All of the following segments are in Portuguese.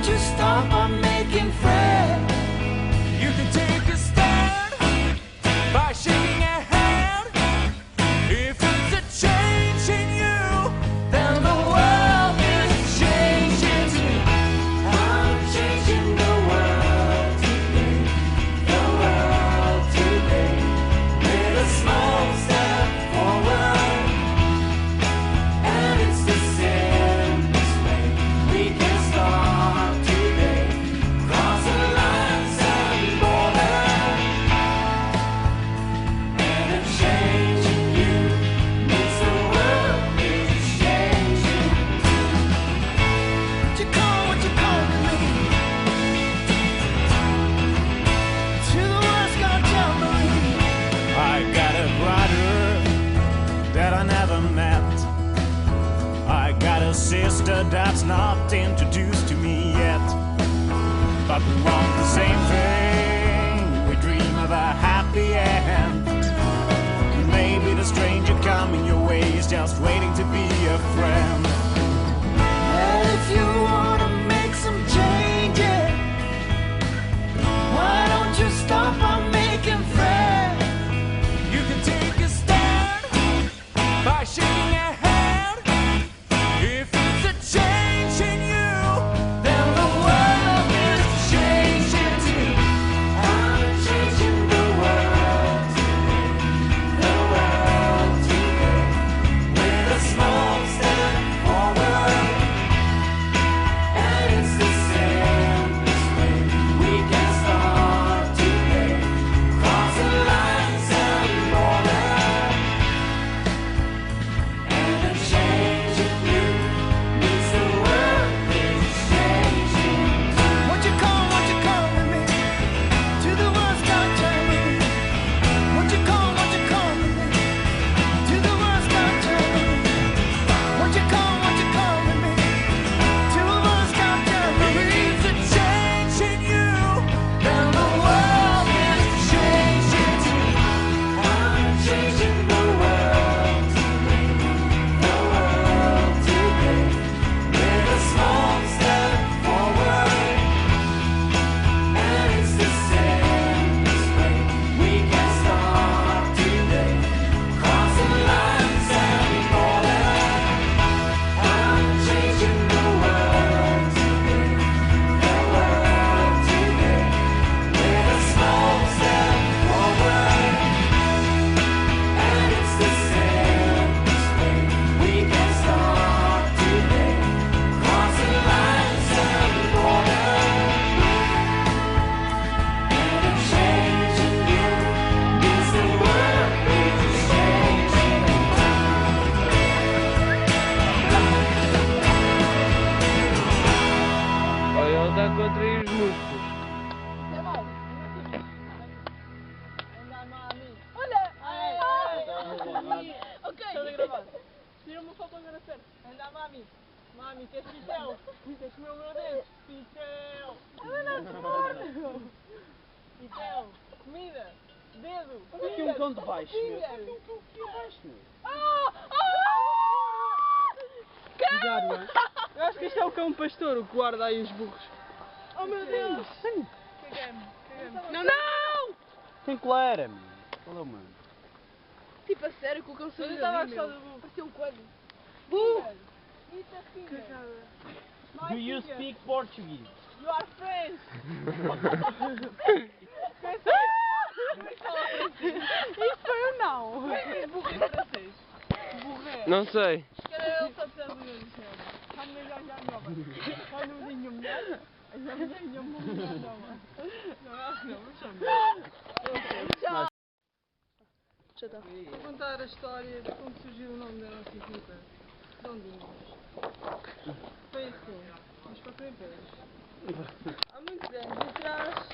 don't you stop on making friends? You can take a stand by shaking your hand. If it's a change in you, then the world is changing too. I'm changing the world today, the world today, with a small step forward. And it's the simplest way we can start today, crossing lines and borders. And a change in you means the world is changing too. What you calling me? To the world's gonna tell me I got a brother that I never met. I got a sister that's not introduced to me yet. But we want the same thing, we dream of a happy end. Maybe the stranger coming your way is just waiting to be a friend. And if you wanna make some changes, why don't you stop on making friends? You can take a stand by shaking your hand. If it's a change in you, then the world is changing too. I'm changing the world today, the world today, with a small step forward. And it's the simplest way we can start today, crossing lines and borders. And a change in you means the world is changing too. What you calling me? To the world's gonna tell me. What you calling me? To the world's gonna tell me. What you calling me? To the world's gonna tell me. It's a change in you, then the world is changing too. I'm changing the world today, the world today, with a small step forward. And it's the simplest way we can start today, crossing lines and borders. I'm changing the world today, the world today, with a small step forward. And it's the simplest way we can start today, crossing lines and borders. And a change in you means the world is changing too. Olha, ele está contra aí os músculos. Ok, tira uma foto agora certo. Anda, mami. Mami, queres pitel? Queres comer o meu dedo? Pitel. Pitel. Comida. Dedo. Olha aqui um cão de baixo, meu. Finger. Olha aqui um cão de baixo, meu. Cuidado, hein? Eu acho que este é o cão pastor, o que guarda aí os burros. Oh meu Deus. Caguei-me. Não, não! Tem coleira, meu. Olha, mano. Tipo, a sério, com o cão Eu saiu estava a ali, gostar meu. do burro. Parecia um coelho. Eat a finger. Do you speak Portuguese? You are French. Isso foi um não. Como é que diz burro em francês? Burré. Não sei. Cara, ele só precisa de um senhor. Come já nova. Come vinho melhor. Já vinho melhor nova. Não, Já está. vou contar a história de como surgiu o nome da nossa equipa. Dondinhos. Foi assim. Mas para primeiros. Há muitos anos atrás.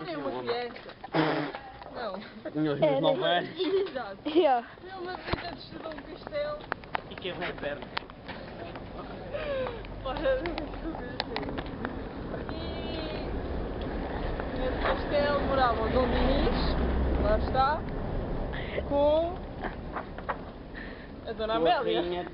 Era uma criança. Não. Tinha os meus 9 anos. Exato. Yeah. Foi uma visita de estudar um castelo. E quem vai perto? Para E nesse castelo morava o Dom Dinis, lá está, com a Dona Amélia.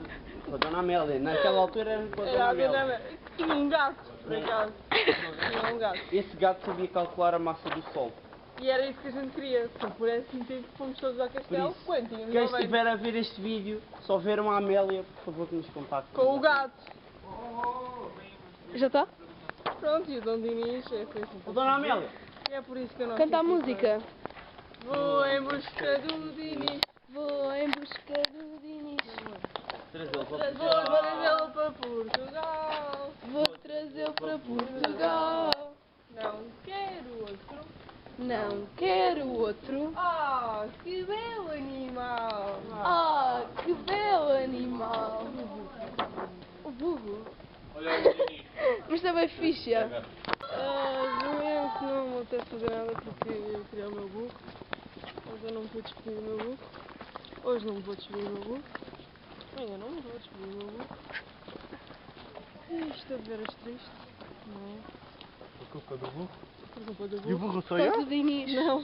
Com a Dona Amélia. Naquela altura era com a Dona Era a Amélia. Dona Amélia. Que tinha um gato, por acaso. Tinha um gato. Esse gato sabia calcular a massa do sol. E era isso que a gente queria. Se por esse motivo fomos todos ao Por castelo, isso, quando tínhamos quem 90. estiver a ver este vídeo, só ver uma Amélia, por favor que nos contacte. Com o gato. Já está? Pronto, e o Dom Dinis foi assim. Ô, Dona Amélia! E é por isso que eu não Canta a fico música. Vou em busca do Dinis. Vou em busca do Dinis. Trazê-lo Vou para trazê-lo para Portugal. Vou trazê-lo para Portugal. Não quero outro. Não quero outro. Ah, que belo animal. Ah, que belo animal. O burro. Mas também fixe. No momento não vou ter fazer nada porque eu queria o meu burro. Mas eu não vou despedir o meu burro. Hoje não vou despedir o meu burro. Amanhã não vou despedir o meu burro. Estou de veras triste. Não é? Por culpa do burro. Por culpa do E o burro. burro sou Só eu? do Dinis. Não.